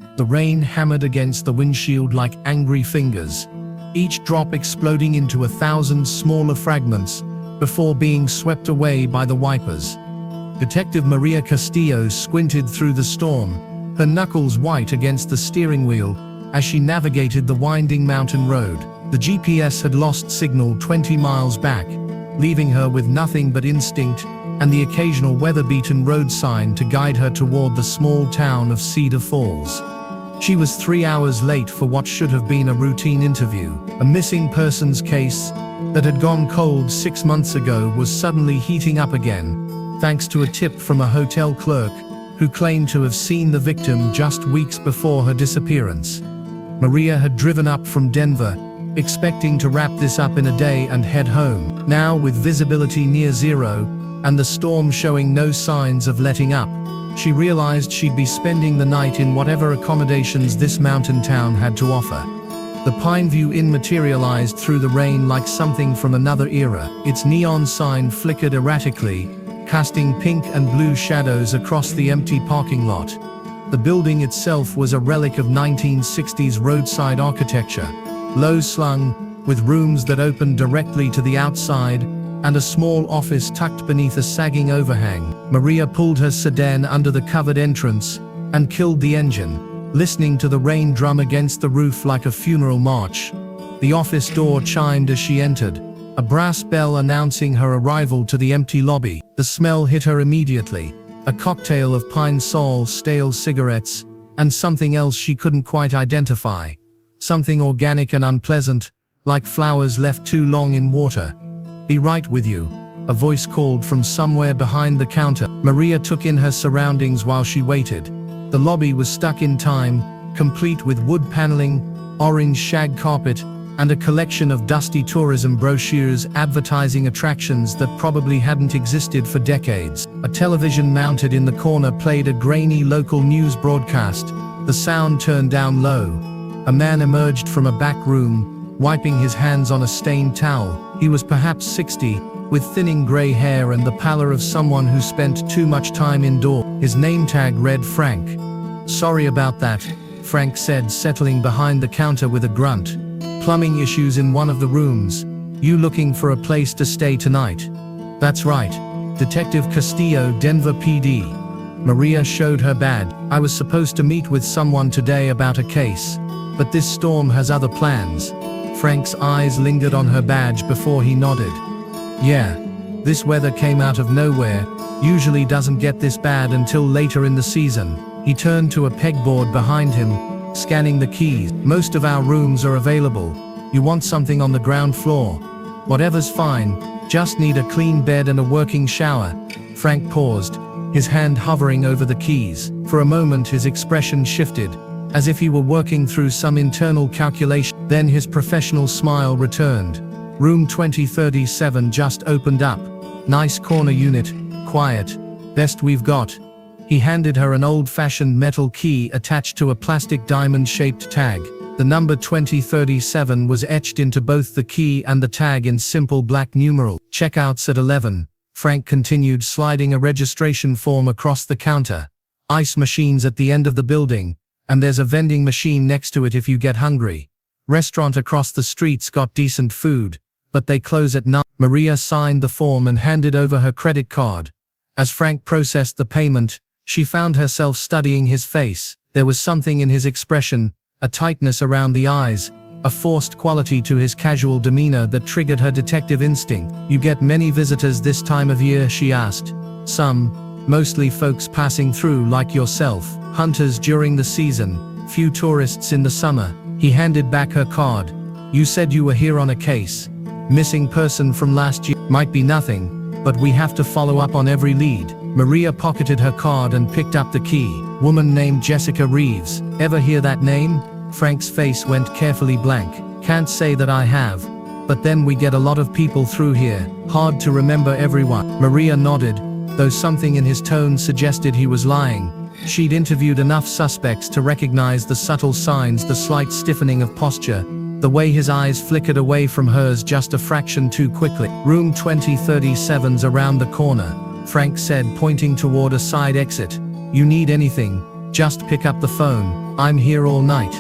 The rain hammered against the windshield like angry fingers, each drop exploding into 1,000 smaller fragments before being swept away by the wipers. Detective Maria Castillo squinted through the storm, her knuckles white against the steering wheel as she navigated the winding mountain road. The GPS had lost signal 20 miles back, leaving her with nothing but instinct and the occasional weather-beaten road sign to guide her toward the small town of Cedar Falls. She was 3 hours late for what should have been a routine interview. A missing persons case that had gone cold 6 months ago was suddenly heating up again, thanks to a tip from a hotel clerk who claimed to have seen the victim just weeks before her disappearance. Maria had driven up from Denver, expecting to wrap this up in a day and head home. Now, with visibility near zero and the storm showing no signs of letting up, she realized she'd be spending the night in whatever accommodations this mountain town had to offer. The Pineview Inn materialized through the rain like something from another era. Its neon sign flickered erratically, casting pink and blue shadows across the empty parking lot. The building itself was a relic of 1960s roadside architecture, low-slung, with rooms that opened directly to the outside, and a small office tucked beneath a sagging overhang. Maria pulled her sedan under the covered entrance and killed the engine, listening to the rain drum against the roof like a funeral march. The office door chimed as she entered, a brass bell announcing her arrival to the empty lobby. The smell hit her immediately, a cocktail of Pine Sol stale cigarettes, and something else she couldn't quite identify. Something organic and unpleasant, like flowers left too long in water. "Be right with you," a voice called from somewhere behind the counter. Maria took in her surroundings while she waited. The lobby was stuck in time, complete with wood paneling, orange shag carpet, and a collection of dusty tourism brochures advertising attractions that probably hadn't existed for decades. A television mounted in the corner played a grainy local news broadcast, the sound turned down low. A man emerged from a back room, wiping his hands on a stained towel. He was perhaps 60, with thinning gray hair and the pallor of someone who spent too much time indoors. His name tag read Frank. "Sorry about that," Frank said, settling behind the counter with a grunt. "Plumbing issues in one of the rooms. You looking for a place to stay tonight?" "That's right. Detective Castillo, Denver PD." Maria showed her badge. "I was supposed to meet with someone today about a case, but this storm has other plans." Frank's eyes lingered on her badge before he nodded. "Yeah, this weather came out of nowhere. Usually doesn't get this bad until later in the season." He turned to a pegboard behind him, scanning the keys. "Most of our rooms are available. You want something on the ground floor?" "Whatever's fine, just need a clean bed and a working shower." Frank paused, his hand hovering over the keys. For a moment his expression shifted, as if he were working through some internal calculation. Then his professional smile returned. "Room 2037 just opened up. Nice corner unit, quiet. Best we've got." He handed her an old-fashioned metal key attached to a plastic diamond-shaped tag. The number 2037 was etched into both the key and the tag in simple black numerals. "Checkouts at 11. Frank continued, sliding a registration form across the counter. "Ice machines at the end of the building, and there's a vending machine next to it if you get hungry. Restaurant across the street's got decent food, but they close at 9. Maria signed the form and handed over her credit card. As Frank processed the payment, she found herself studying his face. There was something in his expression, a tightness around the eyes, a forced quality to his casual demeanor that triggered her detective instinct. "You get many visitors this time of year?" she asked. "Some, mostly folks passing through like yourself. Hunters during the season, few tourists in the summer." He handed back her card. "You said you were here on a case. Missing person from last year. Might be nothing, but we have to follow up on every lead." Maria pocketed her card and picked up the key. "Woman named Jessica Reeves. Ever hear that name?" Frank's face went carefully blank. "Can't say that I have. But then we get a lot of people through here. Hard to remember everyone." Maria nodded, though something in his tone suggested he was lying. She'd interviewed enough suspects to recognize the subtle signs, the slight stiffening of posture, the way his eyes flickered away from hers just a fraction too quickly. "Room 2037's around the corner," Frank said, pointing toward a side exit. "You need anything, Just pick up the phone, I'm here all night.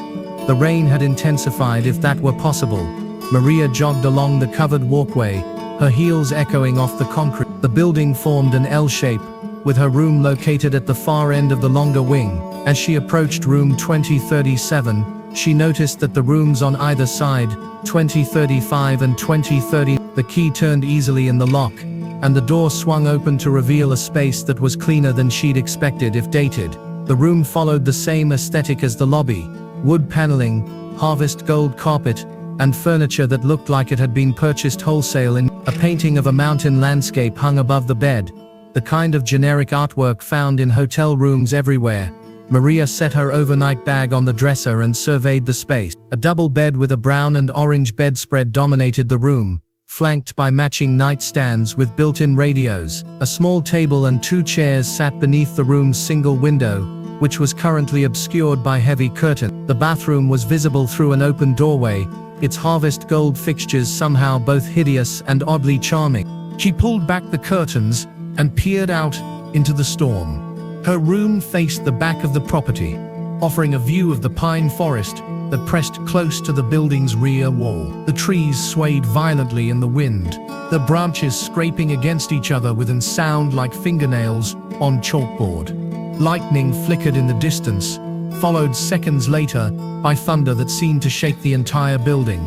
The rain had intensified if that were possible. Maria jogged along the covered walkway, her heels echoing off the concrete. The building formed an L shape, with her room located at the far end of the longer wing. As she approached room 2037, she noticed that the rooms on either side, 2035 and 2030, the key turned easily in the lock, and the door swung open to reveal a space that was cleaner than she'd expected if dated. The room followed the same aesthetic as the lobby: wood paneling, harvest gold carpet, and furniture that looked like it had been purchased wholesale. A painting of a mountain landscape hung above the bed, the kind of generic artwork found in hotel rooms everywhere. Maria set her overnight bag on the dresser and surveyed the space. A double bed with a brown and orange bedspread dominated the room, flanked by matching nightstands with built-in radios. A small table and 2 chairs sat beneath the room's single window, which was currently obscured by heavy curtain. The bathroom was visible through an open doorway, its harvest gold fixtures somehow both hideous and oddly charming. She pulled back the curtains and peered out into the storm. Her room faced the back of the property, offering a view of the pine forest that pressed close to the building's rear wall. The trees swayed violently in the wind, their branches scraping against each other with a sound like fingernails on chalkboard. Lightning flickered in the distance, followed seconds later by thunder that seemed to shake the entire building.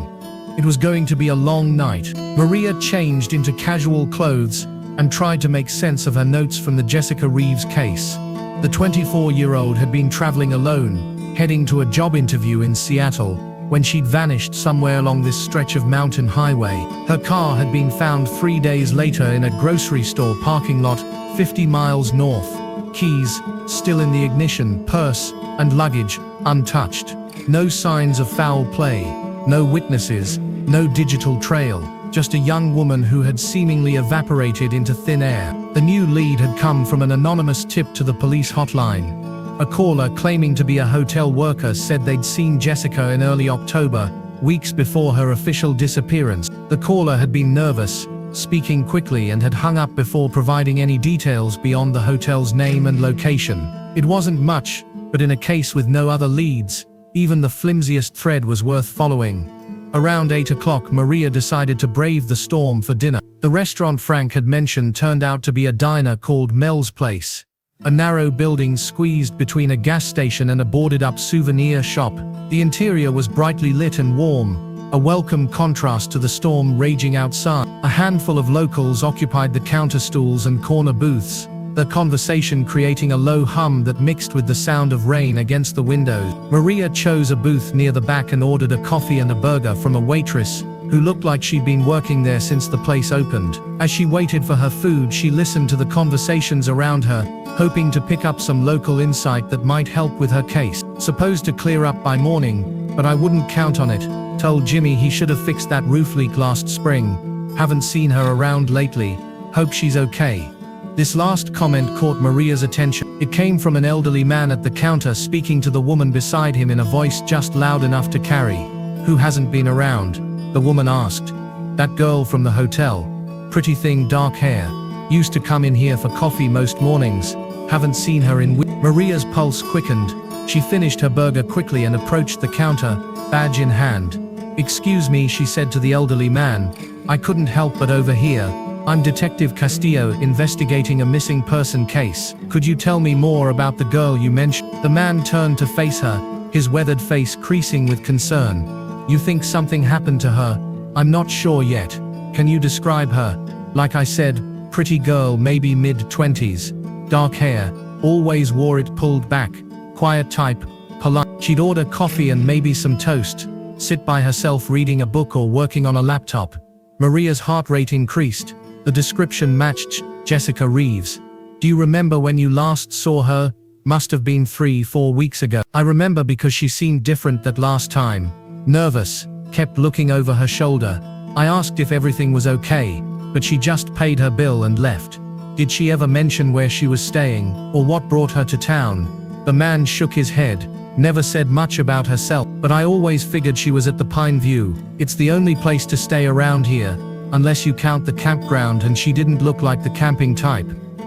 It was going to be a long night. Maria changed into casual clothes and tried to make sense of her notes from the Jessica Reeves case. The 24-year-old had been traveling alone, heading to a job interview in Seattle, when she'd vanished somewhere along this stretch of mountain highway. Her car had been found 3 days later in a grocery store parking lot 50 miles north. Keys still in the ignition, purse and luggage untouched. No signs of foul play, no witnesses, no digital trail. Just a young woman who had seemingly evaporated into thin air. The new lead had come from an anonymous tip to the police hotline. A caller claiming to be a hotel worker said they'd seen Jessica in early October, weeks before her official disappearance. The caller had been nervous, speaking quickly, and had hung up before providing any details beyond the hotel's name and location. It wasn't much, but in a case with no other leads, even the flimsiest thread was worth following. Around 8 o'clock, Maria decided to brave the storm for dinner. The restaurant Frank had mentioned turned out to be a diner called Mel's Place, a narrow building squeezed between a gas station and a boarded-up souvenir shop. The interior was brightly lit and warm, a welcome contrast to the storm raging outside. A handful of locals occupied the counter stools and corner booths, their conversation creating a low hum that mixed with the sound of rain against the windows. Maria chose a booth near the back and ordered a coffee and a burger from a waitress who looked like she'd been working there since the place opened. As she waited for her food, she listened to the conversations around her, hoping to pick up some local insight that might help with her case. Supposed to clear up by morning, but I wouldn't count on it. Told Jimmy he should have fixed that roof leak last spring. Haven't seen her around lately. Hope she's okay. This last comment caught Maria's attention. It came from an elderly man at the counter speaking to the woman beside him in a voice just loud enough to carry. Who hasn't been around? The woman asked. That girl from the hotel. Pretty thing, dark hair. Used to come in here for coffee most mornings. Haven't seen her in weeks. Maria's pulse quickened. She finished her burger quickly and approached the counter, badge in hand. Excuse me, she said to the elderly man. I couldn't help but overhear. I'm Detective Castillo, investigating a missing person case. Could you tell me more about the girl you mentioned? The man turned to face her, his weathered face creasing with concern. You think something happened to her? I'm not sure yet. Can you describe her? Like I said, pretty girl, maybe mid-20s. Dark hair, always wore it pulled back. Quiet type, polite. She'd order coffee and maybe some toast, sit by herself reading a book or working on a laptop. Maria's heart rate increased. The description matched Jessica Reeves. Do you remember when you last saw her? Must have been 3-4 weeks ago. I remember because she seemed different that last time. Nervous, kept looking over her shoulder. I asked if everything was okay, but she just paid her bill and left. Did she ever mention where she was staying, or what brought her to town? The man shook his head, never said much about herself, but I always figured she was at the Pineview. It's the only place to stay around here, unless you count the campground, and she didn't look like the camping type.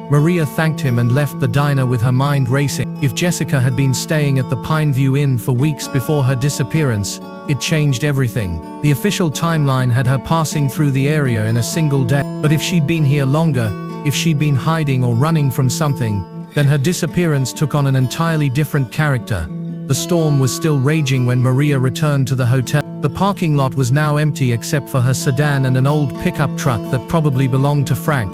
Maria thanked him and left the diner with her mind racing. If Jessica had been staying at the Pineview Inn for weeks before her disappearance, it changed everything. The official timeline had her passing through the area in a single day. But if she'd been here longer, if she'd been hiding or running from something, then her disappearance took on an entirely different character. The storm was still raging when Maria returned to the hotel. The parking lot was now empty except for her sedan and an old pickup truck that probably belonged to Frank.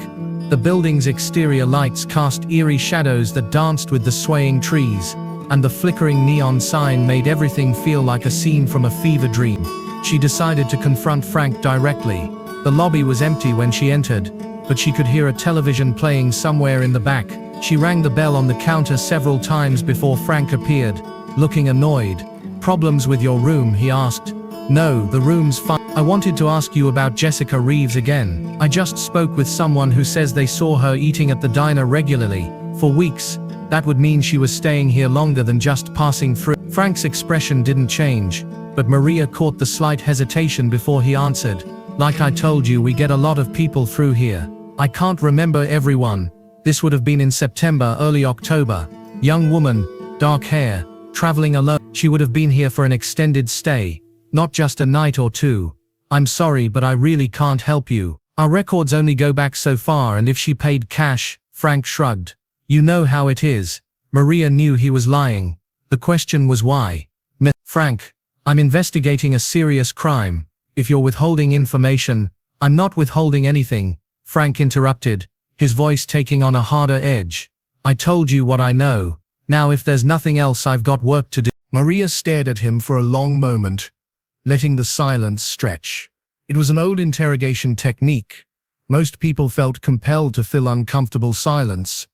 The building's exterior lights cast eerie shadows that danced with the swaying trees, and the flickering neon sign made everything feel like a scene from a fever dream. She decided to confront Frank directly. The lobby was empty when she entered, but she could hear a television playing somewhere in the back. She rang the bell on the counter several times before Frank appeared, looking annoyed. "Problems with your room?" he asked. "No, the room's fine. I wanted to ask you about Jessica Reeves again. I just spoke with someone who says they saw her eating at the diner regularly, for weeks. That would mean she was staying here longer than just passing through." Frank's expression didn't change, but Maria caught the slight hesitation before he answered. "Like I told you, we get a lot of people through here. I can't remember everyone. This would have been in September, early October. Young woman, dark hair, traveling alone. She would have been here for an extended stay, not just a night or two. I'm sorry, but I really can't help you. Our records only go back so far, and if she paid cash," Frank shrugged. "You know how it is." Maria knew he was lying. The question was why. "Frank, I'm investigating a serious crime. If you're withholding information—" "I'm not withholding anything," Frank interrupted, his voice taking on a harder edge. "I told you what I know. Now if there's nothing else, I've got work to do." Maria stared at him for a long moment, letting the silence stretch. It was an old interrogation technique. Most people felt compelled to fill uncomfortable silence,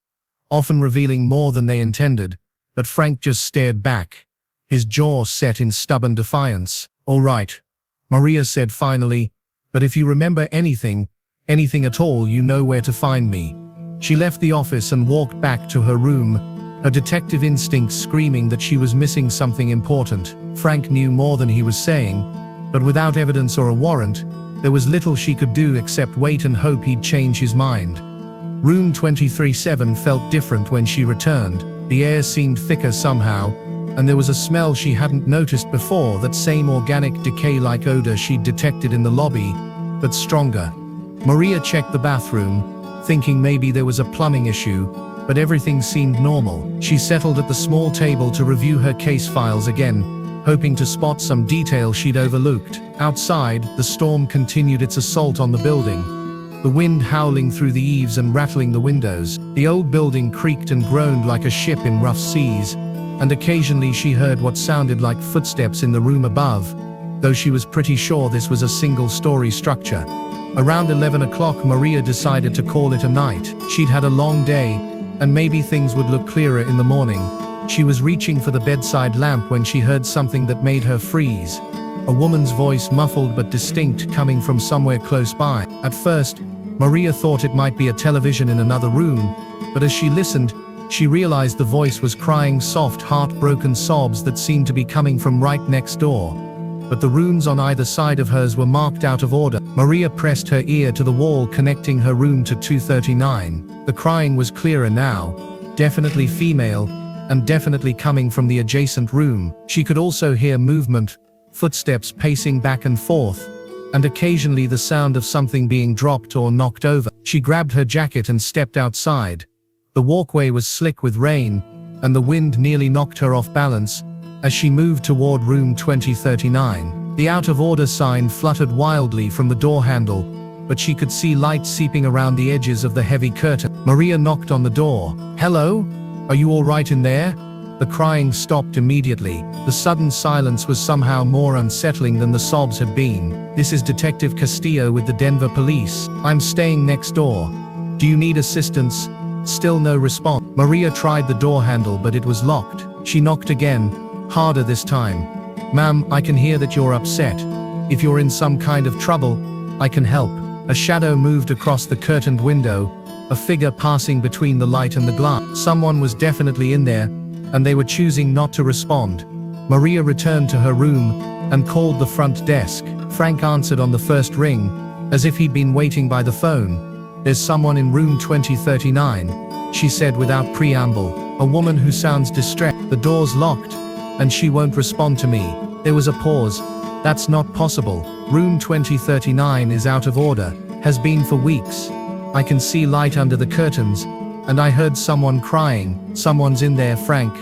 often revealing more than they intended, but Frank just stared back, his jaw set in stubborn defiance. "All right," Maria said finally, "but if you remember anything at all, you know where to find me." She left the office and walked back to her room, her detective instincts screaming that she was missing something important. Frank knew more than he was saying, but without evidence or a warrant, there was little she could do except wait and hope he'd change his mind. Room 237 felt different when she returned. The air seemed thicker somehow, and there was a smell she hadn't noticed before, that same organic decay-like odor she'd detected in the lobby, but stronger. Maria checked the bathroom, thinking maybe there was a plumbing issue, but everything seemed normal. She settled at the small table to review her case files again, hoping to spot some detail she'd overlooked. Outside, the storm continued its assault on the building, the wind howling through the eaves and rattling the windows. The old building creaked and groaned like a ship in rough seas, and occasionally she heard what sounded like footsteps in the room above, though she was pretty sure this was a single-story structure. Around 11 o'clock, Maria decided to call it a night. She'd had a long day, and maybe things would look clearer in the morning. She was reaching for the bedside lamp when she heard something that made her freeze. A woman's voice, muffled but distinct, coming from somewhere close by. At first, Maria thought it might be a television in another room, but as she listened, she realized the voice was crying soft, heartbroken sobs that seemed to be coming from right next door. But the rooms on either side of hers were marked out of order. Maria pressed her ear to the wall connecting her room to 239. The crying was clearer now, definitely female, and definitely coming from the adjacent room. She could also hear movement, footsteps pacing back and forth, and occasionally the sound of something being dropped or knocked over. She grabbed her jacket and stepped outside. The walkway was slick with rain, and the wind nearly knocked her off balance as she moved toward room 2039. The out-of-order sign fluttered wildly from the door handle, but she could see light seeping around the edges of the heavy curtain. Maria knocked on the door. "Hello? Are you all right in there?" The crying stopped immediately. The sudden silence was somehow more unsettling than the sobs had been. "This is Detective Castillo with the Denver police. I'm staying next door. Do you need assistance?" Still no response. Maria tried the door handle, but it was locked. She knocked again, harder this time. "Ma'am, I can hear that you're upset. If you're in some kind of trouble, I can help." A shadow moved across the curtained window, a figure passing between the light and the glass. Someone was definitely in there, and they were choosing not to respond. Maria returned to her room and called the front desk. Frank answered on the first ring, as if he'd been waiting by the phone. "There's someone in room 2039, she said without preamble, a woman who sounds distressed. The door's locked, and she won't respond to me." There was a pause. "That's not possible. Room 2039 is out of order, has been for weeks. I can see light under the curtains, and I heard someone crying. Someone's in there, Frank."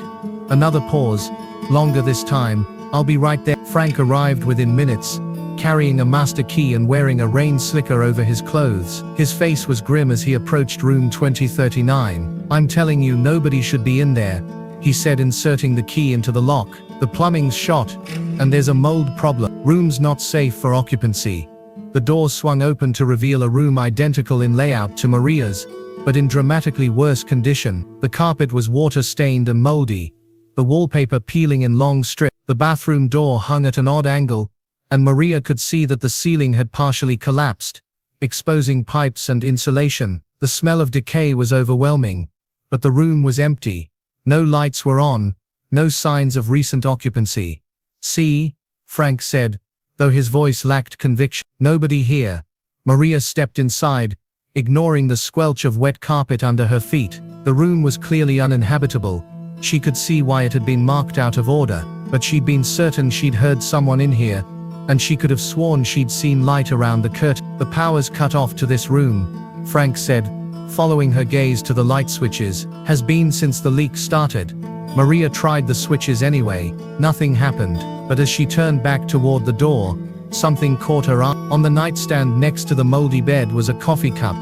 Another pause, longer this time. "I'll be right there." Frank arrived within minutes, carrying a master key and wearing a rain slicker over his clothes. His face was grim as he approached room 2039. "I'm telling you, nobody should be in there," he said, inserting the key into the lock. "The plumbing's shot, and there's a mold problem. Room's not safe for occupancy." The door swung open to reveal a room identical in layout to Maria's, but in dramatically worse condition. The carpet was water-stained and moldy, the wallpaper peeling in long strips. The bathroom door hung at an odd angle, and Maria could see that the ceiling had partially collapsed, exposing pipes and insulation. The smell of decay was overwhelming, but the room was empty. No lights were on, no signs of recent occupancy. "See," Frank said, though his voice lacked conviction. "Nobody here." Maria stepped inside, ignoring the squelch of wet carpet under her feet. The room was clearly uninhabitable. She could see why it had been marked out of order, but she'd been certain she'd heard someone in here, and she could have sworn she'd seen light around the curtain. "The power's cut off to this room," Frank said, following her gaze to the light switches. "Has been since the leak started." Maria tried the switches anyway. Nothing happened, but as she turned back toward the door, something caught her eye. On the nightstand next to the moldy bed was a coffee cup,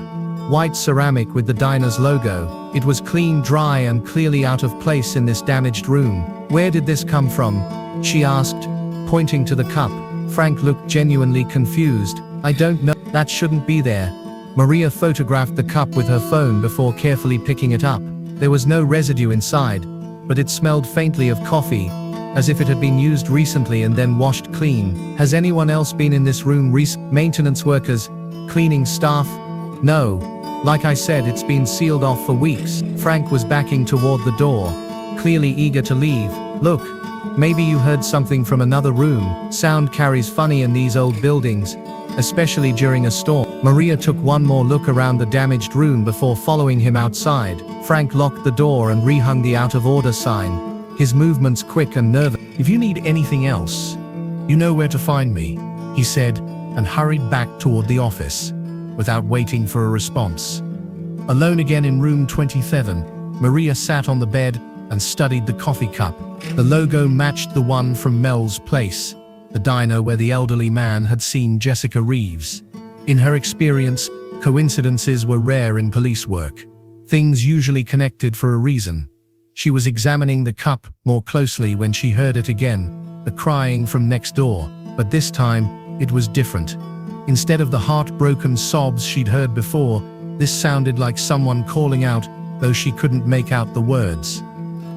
white ceramic with the diner's logo. It was clean, dry, and clearly out of place in this damaged room. "Where did this come from?" she asked, pointing to the cup. Frank looked genuinely confused. "I don't know. That shouldn't be there." Maria photographed the cup with her phone before carefully picking it up. There was no residue inside, but it smelled faintly of coffee, as if it had been used recently and then washed clean. "Has anyone else been in this room recently? Maintenance workers? Cleaning staff?" "No. Like I said, it's been sealed off for weeks." Frank was backing toward the door, clearly eager to leave. "Look, maybe you heard something from another room. Sound carries funny in these old buildings, especially during a storm." Maria took one more look around the damaged room before following him outside. Frank locked the door and rehung the out-of-order sign, his movements quick and nervous. "If you need anything else, you know where to find me," he said, and hurried back toward the office, without waiting for a response. Alone again in room 27, Maria sat on the bed and studied the coffee cup. The logo matched the one from Mel's Place, the diner where the elderly man had seen Jessica Reeves. In her experience, coincidences were rare in police work. Things usually connected for a reason. She was examining the cup more closely when she heard it again, the crying from next door, but this time, it was different. Instead of the heartbroken sobs she'd heard before, this sounded like someone calling out, though she couldn't make out the words.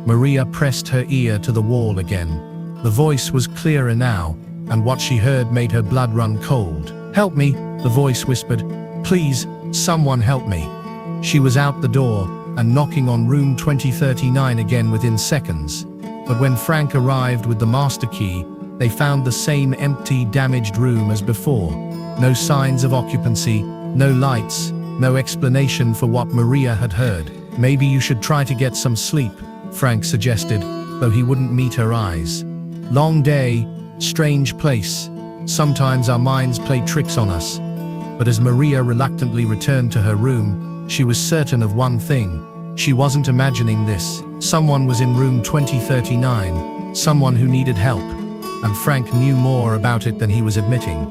Maria pressed her ear to the wall again. The voice was clearer now, and what she heard made her blood run cold. "Help me," the voice whispered. "Please, someone help me." She was out the door, and knocking on room 2039 again within seconds. But when Frank arrived with the master key, they found the same empty, damaged room as before. No signs of occupancy, no lights, no explanation for what Maria had heard. "Maybe you should try to get some sleep," Frank suggested, though he wouldn't meet her eyes. "Long day, strange place. Sometimes our minds play tricks on us." But as Maria reluctantly returned to her room, she was certain of one thing. She wasn't imagining this. Someone was in room 2039, someone who needed help, and Frank knew more about it than he was admitting.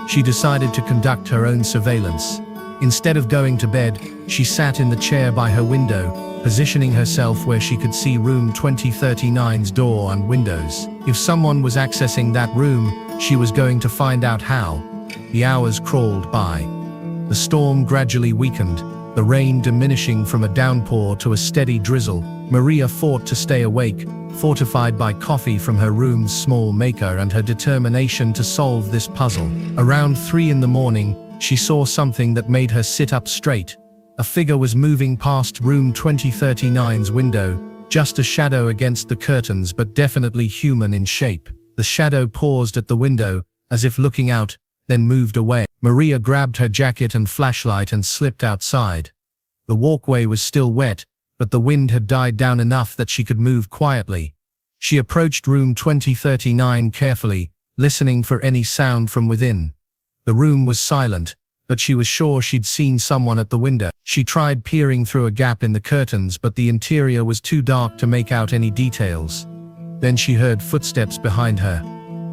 She decided to conduct her own surveillance. Instead of going to bed, she sat in the chair by her window, positioning herself where she could see room 2039's door and windows. If someone was accessing that room, she was going to find out how. The hours crawled by. The storm gradually weakened, the rain diminishing from a downpour to a steady drizzle. Maria fought to stay awake, fortified by coffee from her room's small maker and her determination to solve this puzzle. Around 3 in the morning, she saw something that made her sit up straight. A figure was moving past room 2039's window, just a shadow against the curtains, but definitely human in shape. The shadow paused at the window, as if looking out, then moved away. Maria grabbed her jacket and flashlight and slipped outside. The walkway was still wet, but the wind had died down enough that she could move quietly. She approached room 2039 carefully, listening for any sound from within. The room was silent, but she was sure she'd seen someone at the window. She tried peering through a gap in the curtains, but the interior was too dark to make out any details. Then she heard footsteps behind her.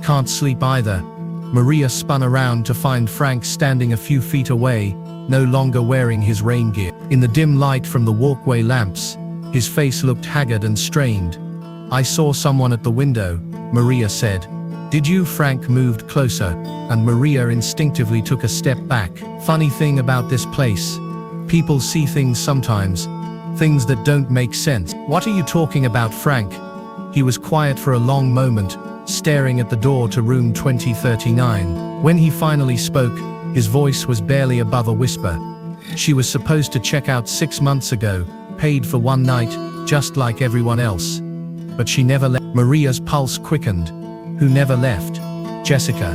Can't sleep either. Maria spun around to find Frank standing a few feet away, no longer wearing his rain gear. In the dim light from the walkway lamps, his face looked haggard and strained. "I saw someone at the window," Maria said. "Did you?" Frank moved closer, and Maria instinctively took a step back. "Funny thing about this place. People see things sometimes. Things that don't make sense." "What are you talking about, Frank?" He was quiet for a long moment, staring at the door to room 2039. When he finally spoke, his voice was barely above a whisper. "She was supposed to check out 6 months ago, paid for one night, just like everyone else. But she never left." Maria's pulse quickened. "Who never left?" "Jessica.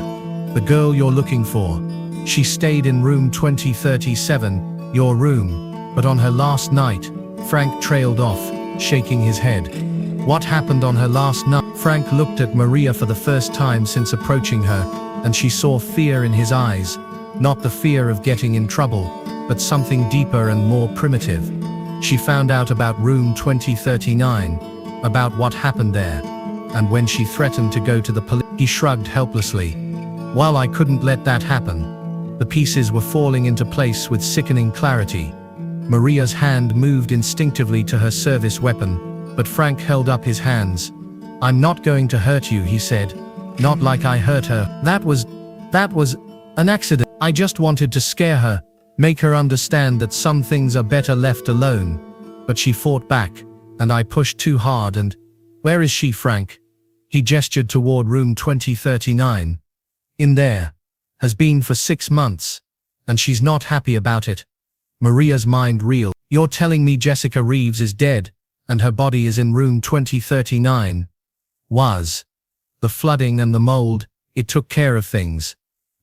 The girl you're looking for. She stayed in room 2037, your room, but on her last night." Frank trailed off, shaking his head. "What happened on her last night?" Frank looked at Maria for the first time since approaching her, and she saw fear in his eyes. Not the fear of getting in trouble, but something deeper and more primitive. She found out about room 2039, about what happened there, and when she threatened to go to the police. He shrugged helplessly. "Well, I couldn't let that happen." The pieces were falling into place with sickening clarity. Maria's hand moved instinctively to her service weapon, but Frank held up his hands. "I'm not going to hurt you," he said. "Not like I hurt her. That was an accident. I just wanted to scare her, make her understand that some things are better left alone." But she fought back, and I pushed too hard and— "Where is she, Frank?" He gestured toward room 2039. "In there. Has been for 6 months. And she's not happy about it." Maria's mind reeled. "You're telling me Jessica Reeves is dead, and her body is in room 2039? Was. The flooding and the mold, it took care of things.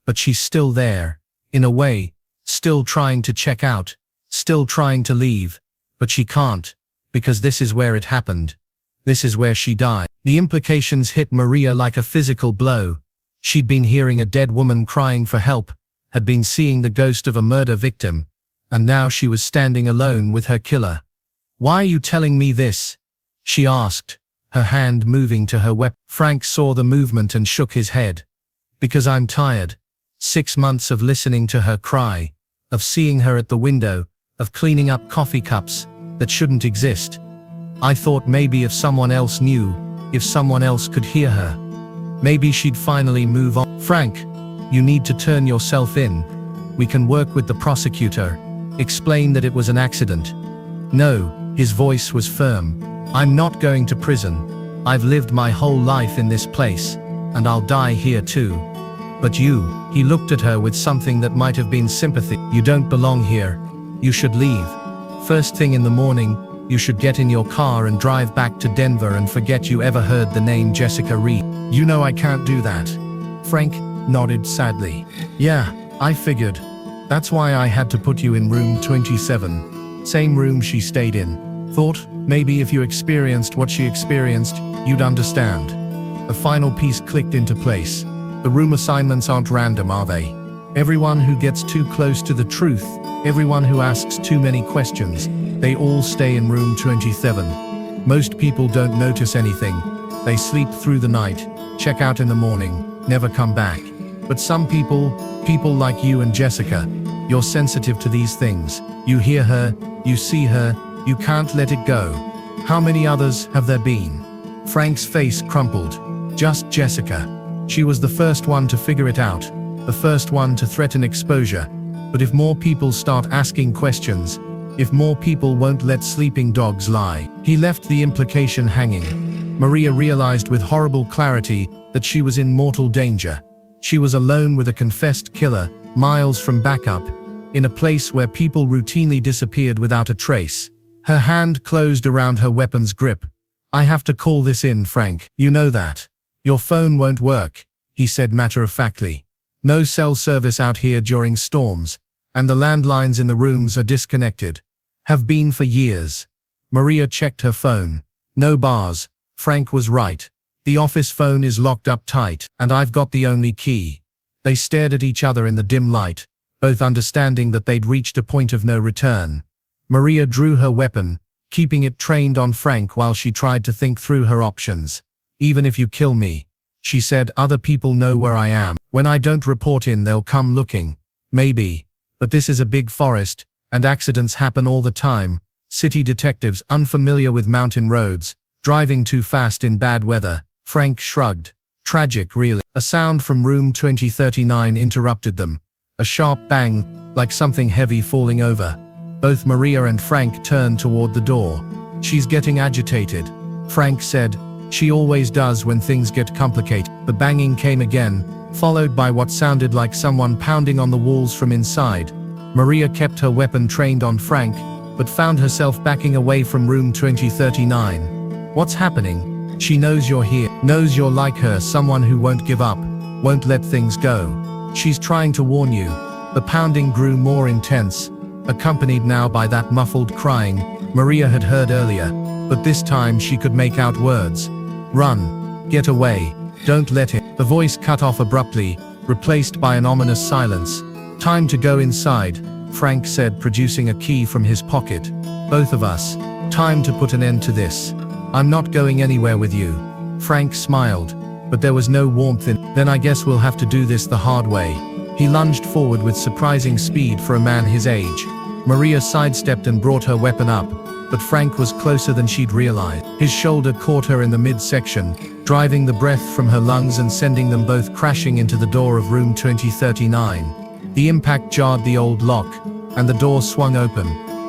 But she's still there, in a way, still trying to check out, still trying to leave. But she can't, because this is where it happened. This is where she died." The implications hit Maria like a physical blow. She'd been hearing a dead woman crying for help, had been seeing the ghost of a murder victim, and now she was standing alone with her killer. "Why are you telling me this?" she asked, her hand moving to her weapon. Frank saw the movement and shook his head. "Because I'm tired. 6 months of listening to her cry, of seeing her at the window, of cleaning up coffee cups that shouldn't exist. I thought maybe if someone else knew, if someone else could hear her, maybe she'd finally move on." "Frank, you need to turn yourself in. We can work with the prosecutor, explain that it was an accident." "No," his voice was firm. "I'm not going to prison. I've lived my whole life in this place, and I'll die here too. But you," he looked at her with something that might have been sympathy, "you don't belong here. You should leave. First thing in the morning, you should get in your car and drive back to Denver and forget you ever heard the name Jessica Reeves." "You know I can't do that." Frank nodded sadly. "Yeah, I figured. That's why I had to put you in room 27. Same room she stayed in. Thought, maybe if you experienced what she experienced, you'd understand." A final piece clicked into place. The room assignments aren't random, are they? Everyone who gets too close to the truth, everyone who asks too many questions, they all stay in room 27. Most people don't notice anything. They sleep through the night, check out in the morning, never come back. But some people like you and Jessica, you're sensitive to these things. You hear her, you see her, you can't let it go. How many others have there been? Frank's face crumpled. Just Jessica. She was the first one to figure it out, the first one to threaten exposure. But if more people start asking questions, if more people won't let sleeping dogs lie. He left the implication hanging. Maria realized with horrible clarity that she was in mortal danger. She was alone with a confessed killer, miles from backup, in a place where people routinely disappeared without a trace. Her hand closed around her weapon's grip. "I have to call this in, Frank. You know that. Your phone won't work," he said matter-of-factly. No cell service out here during storms, and the landlines in the rooms are disconnected. Have been for years. Maria checked her phone. No bars. Frank was right. The office phone is locked up tight, and I've got the only key. They stared at each other in the dim light, both understanding that they'd reached a point of no return. Maria drew her weapon, keeping it trained on Frank while she tried to think through her options. Even if you kill me, she said, other people know where I am. When I don't report in, they'll come looking. Maybe. But this is a big forest, and accidents happen all the time. City detectives unfamiliar with mountain roads, driving too fast in bad weather. Frank shrugged. Tragic, really. A sound from room 2039 interrupted them. A sharp bang, like something heavy falling over. Both Maria and Frank turned toward the door. She's getting agitated, Frank said. She always does when things get complicated. The banging came again, followed by what sounded like someone pounding on the walls from inside. Maria kept her weapon trained on Frank, but found herself backing away from room 2039. What's happening? She knows you're here, knows you're like her, someone who won't give up, won't let things go. She's trying to warn you. The pounding grew more intense, accompanied now by that muffled crying Maria had heard earlier, but this time she could make out words. Run. Get away. Don't let him. The voice cut off abruptly, replaced by an ominous silence. Time to go inside, Frank said, producing a key from his pocket. Both of us. Time to put an end to this. I'm not going anywhere with you. Frank smiled, but there was no warmth in. Then I guess we'll have to do this the hard way. He lunged forward with surprising speed for a man his age. Maria sidestepped and brought her weapon up, but Frank was closer than she'd realized. His shoulder caught her in the midsection, driving the breath from her lungs and sending them both crashing into the door of room 2039. The impact jarred the old lock, and the door swung open.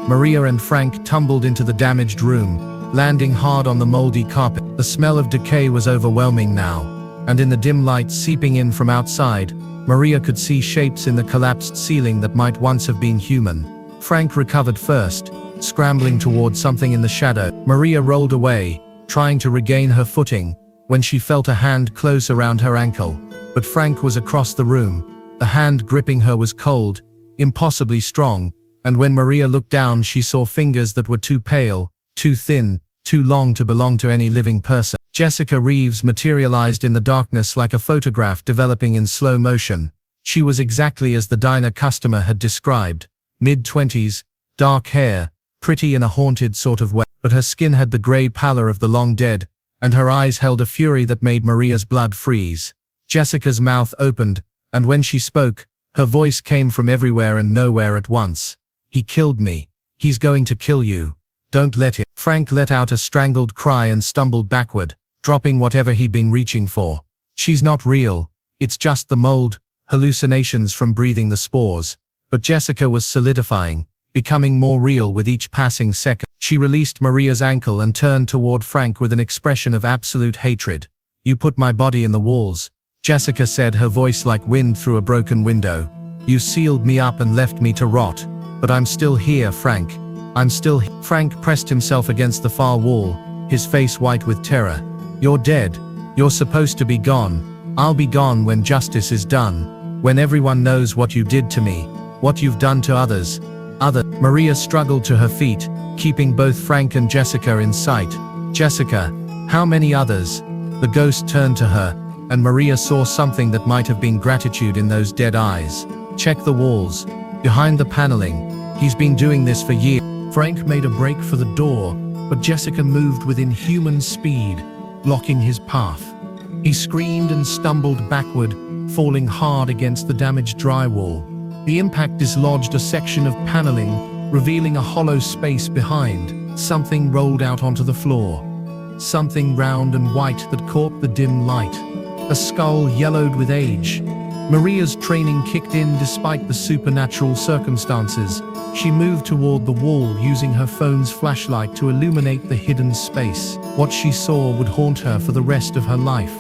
Maria and Frank tumbled into the damaged room, landing hard on the moldy carpet. The smell of decay was overwhelming now, and in the dim light seeping in from outside, Maria could see shapes in the collapsed ceiling that might once have been human. Frank recovered first, scrambling toward something in the shadow. Maria rolled away, trying to regain her footing, when she felt a hand close around her ankle. But Frank was across the room. The hand gripping her was cold, impossibly strong, and when Maria looked down she saw fingers that were too pale, too thin, too long to belong to any living person. Jessica Reeves materialized in the darkness like a photograph developing in slow motion. She was exactly as the diner customer had described. Mid-20s, dark hair, pretty in a haunted sort of way, but her skin had the gray pallor of the long dead, and her eyes held a fury that made Maria's blood freeze. Jessica's mouth opened, and when she spoke, her voice came from everywhere and nowhere at once. He killed me. He's going to kill you. Don't let him. Frank let out a strangled cry and stumbled backward, dropping whatever he'd been reaching for. She's not real. It's just the mold, hallucinations from breathing the spores. But Jessica was solidifying, becoming more real with each passing second. She released Maria's ankle and turned toward Frank with an expression of absolute hatred. You put my body in the walls, Jessica said, her voice like wind through a broken window. You sealed me up and left me to rot. But I'm still here, Frank. I'm still here. Frank pressed himself against the far wall, his face white with terror. You're dead. You're supposed to be gone. I'll be gone when justice is done. When everyone knows what you did to me. What you've done to others. Maria struggled to her feet, keeping both Frank and Jessica in sight. Jessica, how many others? The ghost turned to her, and Maria saw something that might have been gratitude in those dead eyes. Check the walls. Behind the paneling. He's been doing this for years. Frank made a break for the door, but Jessica moved with inhuman speed, blocking his path. He screamed and stumbled backward, falling hard against the damaged drywall. The impact dislodged a section of paneling, revealing a hollow space behind. Something rolled out onto the floor. Something round and white that caught the dim light. A skull yellowed with age. Maria's training kicked in despite the supernatural circumstances. She moved toward the wall using her phone's flashlight to illuminate the hidden space. What she saw would haunt her for the rest of her life.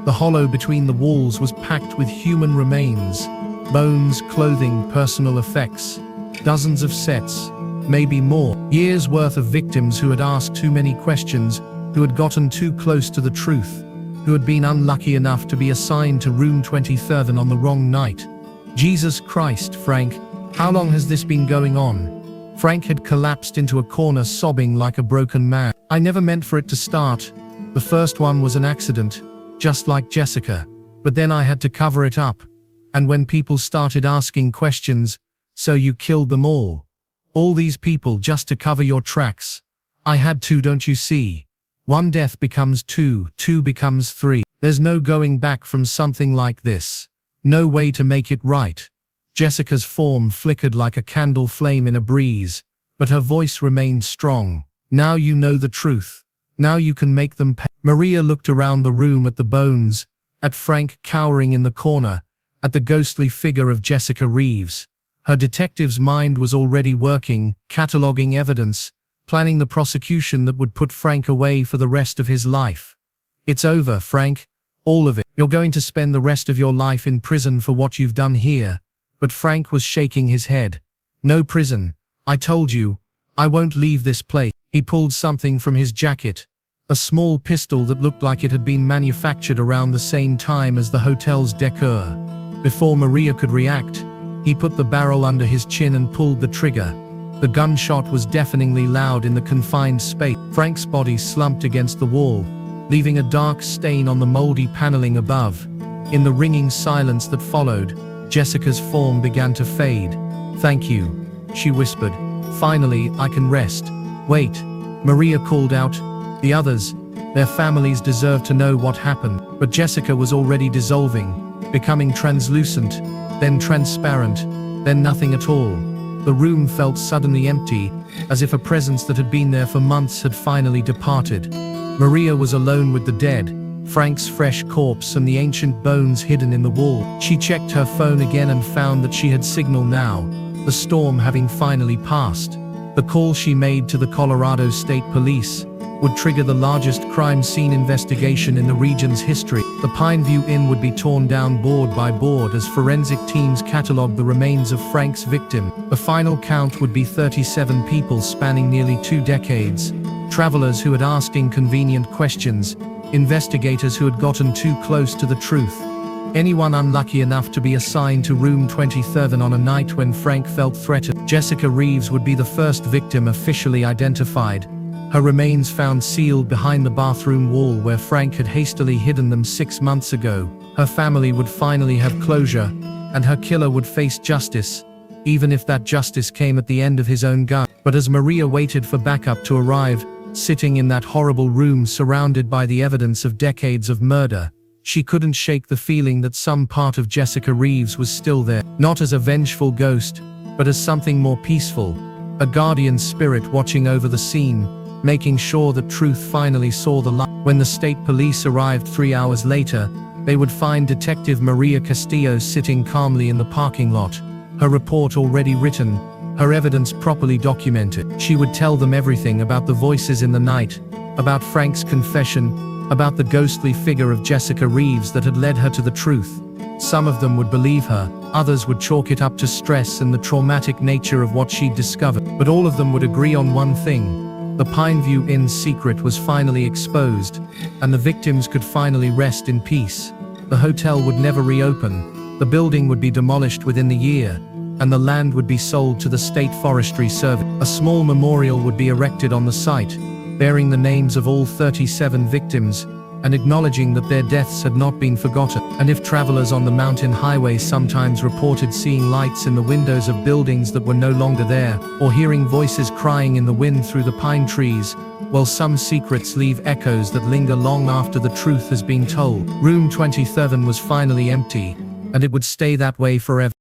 The hollow between the walls was packed with human remains. Bones, clothing, personal effects. Dozens of sets, maybe more. Years worth of victims who had asked too many questions, who had gotten too close to the truth. who had been unlucky enough to be assigned to room 23rd on the wrong night. Jesus Christ, Frank, how long has this been going on? Frank had collapsed into a corner sobbing like a broken man. I never meant for it to start. The first one was an accident, just like Jessica. But then I had to cover it up. And when people started asking questions, so you killed them all. All these people just to cover your tracks. I had to, don't you see? One death becomes two, two becomes three. There's no going back from something like this. No way to make it right. Jessica's form flickered like a candle flame in a breeze, but her voice remained strong. Now you know the truth. Now you can make them pay. Maria looked around the room at the bones, at Frank cowering in the corner, at the ghostly figure of Jessica Reeves. Her detective's mind was already working, cataloging evidence, planning the prosecution that would put Frank away for the rest of his life. It's over, Frank. All of it. You're going to spend the rest of your life in prison for what you've done here. But Frank was shaking his head. No prison. I told you. I won't leave this place. He pulled something from his jacket. A small pistol that looked like it had been manufactured around the same time as the hotel's decor. Before Maria could react, he put the barrel under his chin and pulled the trigger. The gunshot was deafeningly loud in the confined space. Frank's body slumped against the wall, leaving a dark stain on the moldy paneling above. In the ringing silence that followed, Jessica's form began to fade. Thank you, she whispered. Finally, I can rest. Wait, Maria called out. The others, their families deserve to know what happened. But Jessica was already dissolving, becoming translucent, then transparent, then nothing at all. The room felt suddenly empty, as if a presence that had been there for months had finally departed. Maria was alone with the dead, Frank's fresh corpse and the ancient bones hidden in the wall. She checked her phone again and found that she had signal now, the storm having finally passed. The call she made to the Colorado State Police would trigger the largest crime scene investigation in the region's history. The Pineview Inn would be torn down board by board as forensic teams catalogued the remains of Frank's victim. The final count would be 37 people spanning nearly 2 decades. Travelers who had asked inconvenient questions, investigators who had gotten too close to the truth. Anyone unlucky enough to be assigned to room 23rd on a night when Frank felt threatened. Jessica Reeves would be the first victim officially identified. Her remains found sealed behind the bathroom wall where Frank had hastily hidden them 6 months ago. Her family would finally have closure, and her killer would face justice, even if that justice came at the end of his own gun. But as Maria waited for backup to arrive, sitting in that horrible room surrounded by the evidence of decades of murder, she couldn't shake the feeling that some part of Jessica Reeves was still there, not as a vengeful ghost, but as something more peaceful, a guardian spirit watching over the scene, making sure that truth finally saw the light. When the state police arrived 3 hours later, they would find Detective Maria Castillo sitting calmly in the parking lot, her report already written, her evidence properly documented. She would tell them everything about the voices in the night, about Frank's confession, about the ghostly figure of Jessica Reeves that had led her to the truth. Some of them would believe her, others would chalk it up to stress and the traumatic nature of what she'd discovered. But all of them would agree on one thing. The Pineview Inn's secret was finally exposed, and the victims could finally rest in peace. The hotel would never reopen, the building would be demolished within the year, and the land would be sold to the State Forestry Service. A small memorial would be erected on the site, bearing the names of all 37 victims, and acknowledging that their deaths had not been forgotten. And if travelers on the mountain highway sometimes reported seeing lights in the windows of buildings that were no longer there, or hearing voices crying in the wind through the pine trees, well, some secrets leave echoes that linger long after the truth has been told. Room 23rd was finally empty, and it would stay that way forever.